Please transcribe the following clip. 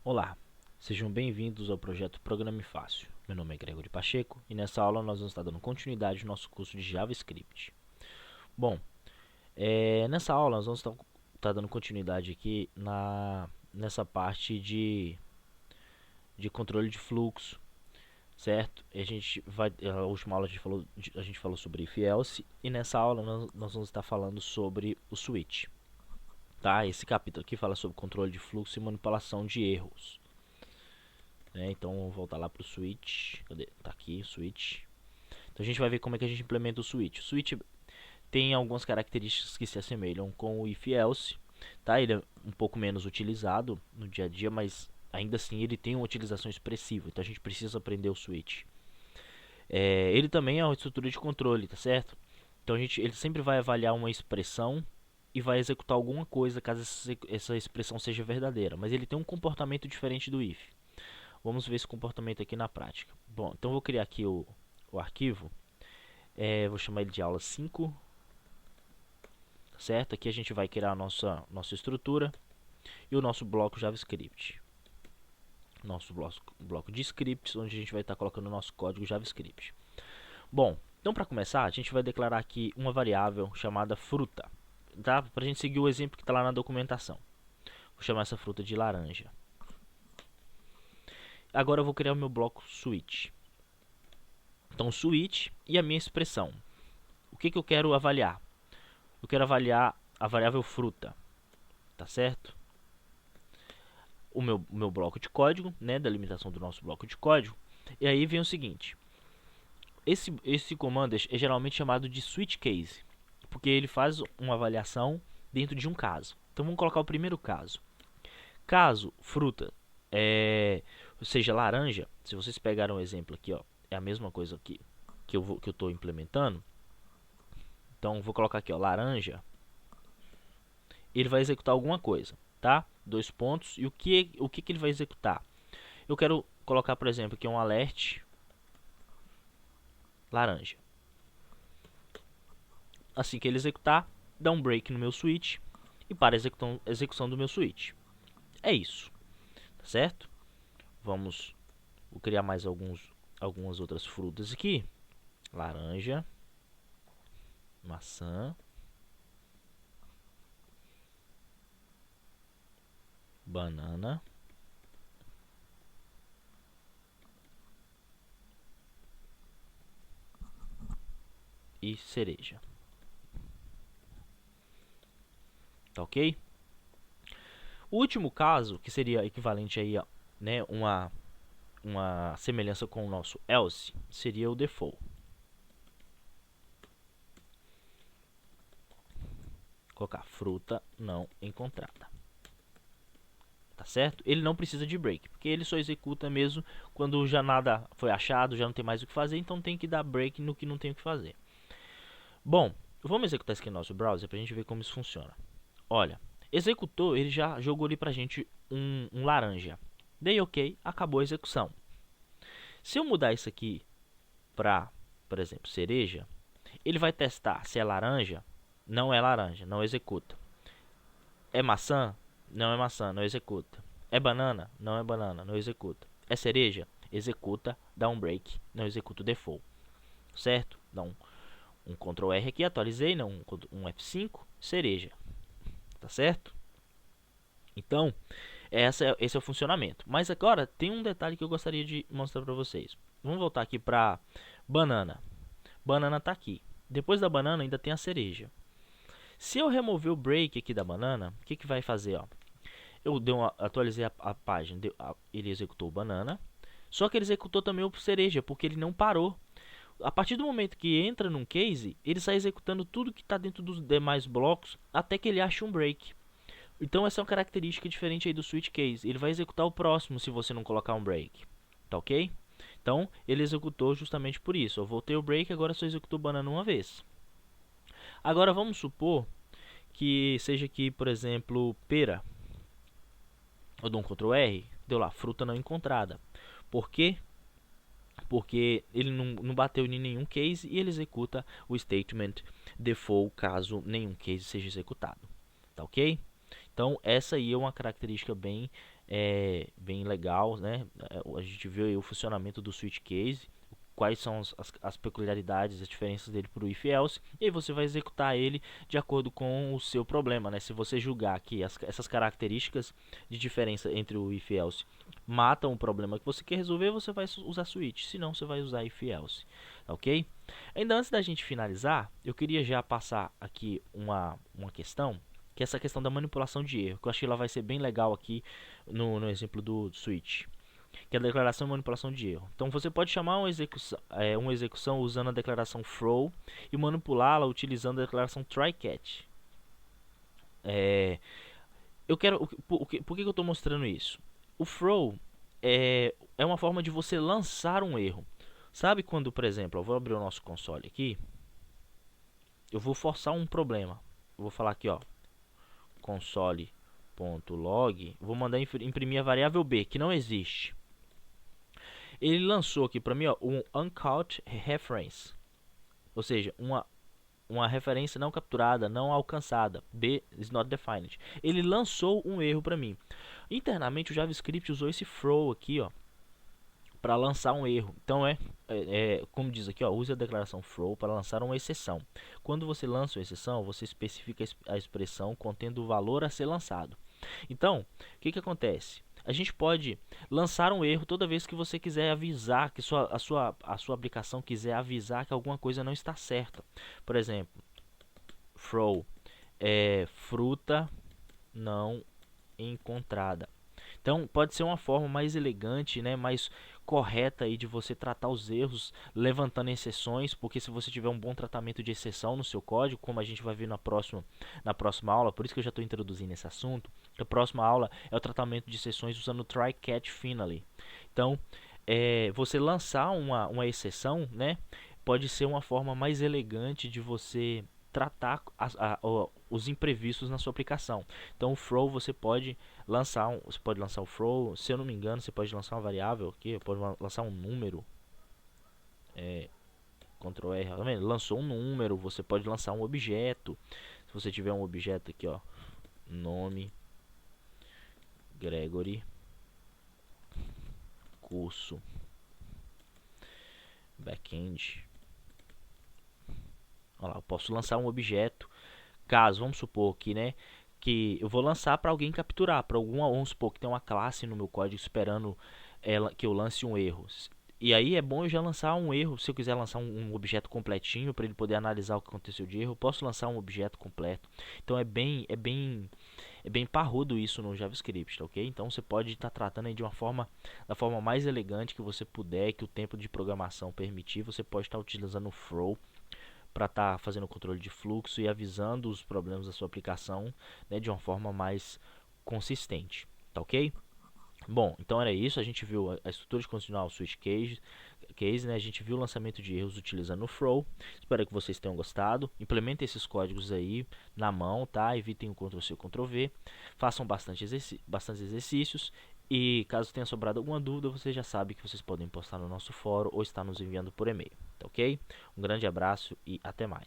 Olá, sejam bem-vindos ao projeto Programe Fácil. Meu nome é Gregory Pacheco e nessa aula nós vamos estar dando continuidade ao nosso curso de JavaScript. Bom, nessa aula nós vamos estar dando continuidade aqui nessa parte de controle de fluxo, certo? A última aula a gente falou sobre if else e nessa aula nós vamos estar falando sobre o switch. Tá? Esse capítulo aqui fala sobre controle de fluxo e manipulação de erros. Então vamos voltar lá para o switch. Cadê? Tá aqui o switch. Então a gente vai ver como é que a gente implementa o switch. O switch tem algumas características que se assemelham com o if else, tá? Ele é um pouco menos utilizado no dia a dia, mas ainda assim ele tem uma utilização expressiva. Então a gente precisa aprender o switch. Ele também é uma estrutura de controle, tá certo? Então ele sempre vai avaliar uma expressão e vai executar alguma coisa caso essa expressão seja verdadeira, mas ele tem um comportamento diferente do if. Vamos ver esse comportamento aqui na prática. Bom, então vou criar aqui o arquivo. Vou chamar ele de aula 5. Certo? Aqui a gente vai criar a nossa estrutura e o nosso bloco JavaScript. Nosso bloco de scripts, onde a gente vai estar colocando o nosso código JavaScript. Bom, então para começar, a gente vai declarar aqui uma variável chamada fruta. Tá? Para a gente seguir o exemplo que está lá na documentação. Vou chamar essa fruta de laranja. Agora eu vou criar o meu bloco switch. Então, switch e a minha expressão. O que eu quero avaliar? Eu quero avaliar a variável fruta. Tá certo? O meu bloco de código, né, da limitação do nosso bloco de código. E aí vem o seguinte. Esse comando é geralmente chamado de switch case, porque ele faz uma avaliação dentro de um caso. Então vamos colocar o primeiro caso. Caso fruta seja laranja, se vocês pegaram um exemplo aqui, ó, é a mesma coisa aqui que eu estou implementando. Então vou colocar aqui, ó, laranja. Ele vai executar alguma coisa, tá? 2 pontos. E o que ele vai executar? Eu quero colocar, por exemplo, aqui um alert laranja. Assim que ele executar, dá um break no meu switch e para a execução do meu switch. É isso, tá certo? Vou criar mais algumas outras frutas aqui. Laranja, maçã, banana e cereja. Tá ok? O último caso, que seria equivalente aí a, né, uma semelhança com o nosso else, seria o default. Colocar fruta não encontrada. Tá certo? Ele não precisa de break, porque ele só executa mesmo quando já nada foi achado, já não tem mais o que fazer, então tem que dar break no que não tem o que fazer. Bom, vamos executar isso aqui no nosso browser para a gente ver como isso funciona. Olha, executou, ele já jogou ali pra gente um laranja. Dei ok, acabou a execução. Se eu mudar isso aqui para, por exemplo, cereja, ele vai testar se é laranja, não executa. É maçã? Não é maçã, não executa. É banana? Não é banana, não executa. É cereja? Executa, dá um break, não executa o default. Certo? Dá um Ctrl R aqui, atualizei, não, um F5, cereja. Tá certo? Então, esse é o funcionamento. Mas agora tem um detalhe que eu gostaria de mostrar para vocês. Vamos voltar aqui para banana. Banana está aqui. Depois da banana ainda tem a cereja. Se eu remover o break aqui da banana, o que vai fazer? Ó? Atualizei a página, ele executou banana. Só que ele executou também o cereja, porque ele não parou. A partir do momento que entra num case, ele sai executando tudo que está dentro dos demais blocos até que ele ache um break. Então essa é uma característica diferente aí do switch case. Ele vai executar o próximo se você não colocar um break. Tá ok? Então ele executou justamente por isso. Eu voltei o break, agora só executou banana uma vez. Agora vamos supor que seja aqui, por exemplo, pera. Eu dou um Ctrl R, deu lá, fruta não encontrada. Por quê? Porque ele não bateu em nenhum case e ele executa o statement default caso nenhum case seja executado. Tá ok? Então essa aí é uma característica bem bem legal, né? A gente viu aí o funcionamento do switch case, quais são as peculiaridades, as diferenças dele para o if else, e aí você vai executar ele de acordo com o seu problema, né? Se você julgar que essas características de diferença entre o if else matam o problema que você quer resolver, você vai usar switch, se não você vai usar if else, ok? Ainda antes da gente finalizar, eu queria já passar aqui uma questão, que é essa questão da manipulação de erro, que eu achei que ela vai ser bem legal aqui no exemplo do switch, que é a declaração e manipulação de erro. Então você pode chamar uma execução usando a declaração throw e manipulá-la utilizando a declaração try-catch. Por que eu estou mostrando isso? O throw é uma forma de você lançar um erro. Sabe quando, por exemplo, eu vou abrir o nosso console aqui, eu vou forçar um problema. Eu vou falar aqui, ó, console.log, vou mandar imprimir a variável b, que não existe. Ele lançou aqui para mim, ó, um uncaught reference, ou seja, uma referência não capturada, não alcançada, b is not defined. Ele lançou um erro para mim. Internamente o JavaScript usou esse throw aqui, ó, para lançar um erro. Então como diz aqui, ó, use a declaração throw para lançar uma exceção. Quando você lança uma exceção, você especifica a expressão contendo o valor a ser lançado. Então, o que acontece? A gente pode lançar um erro toda vez que você quiser avisar, que a sua aplicação quiser avisar que alguma coisa não está certa. Por exemplo, throw fruta não encontrada. Então pode ser uma forma mais elegante, né, mais correta aí de você tratar os erros, levantando exceções, porque se você tiver um bom tratamento de exceção no seu código, como a gente vai ver na próxima aula, por isso que eu já estou introduzindo esse assunto, a próxima aula é o tratamento de exceções usando o try catch finally. Então, você lançar uma exceção, né, pode ser uma forma mais elegante de você tratar os imprevistos na sua aplicação. Então o throw você pode lançar o throw, se eu não me engano, você pode lançar uma variável aqui, pode lançar um número. Ctrl R, tá vendo? Lançou um número, você pode lançar um objeto. Se você tiver um objeto aqui, ó, nome Gregory curso backend. Olha lá, eu posso lançar um objeto. Caso, vamos supor que, né, que eu vou lançar para alguém capturar, para vamos supor que tem uma classe no meu código esperando que eu lance um erro. E aí é bom eu já lançar um erro. Se eu quiser lançar um objeto completinho para ele poder analisar o que aconteceu de erro, eu posso lançar um objeto completo. Então é bem parrudo isso no JavaScript, tá, ok? Então você pode estar tratando aí da forma mais elegante que você puder, que o tempo de programação permitir. Você pode estar utilizando o throw para estar fazendo o controle de fluxo e avisando os problemas da sua aplicação, né, de uma forma mais consistente, tá ok? Bom, então era isso, a gente viu a estrutura de condicional switch case, né? A gente viu o lançamento de erros utilizando o throw. Espero que vocês tenham gostado. Implementem esses códigos aí na mão, tá? Evitem o Ctrl+C, Ctrl+V. Façam bastantes exercícios. E caso tenha sobrado alguma dúvida, você já sabe que vocês podem postar no nosso fórum ou estar nos enviando por e-mail, tá ok? Um grande abraço e até mais.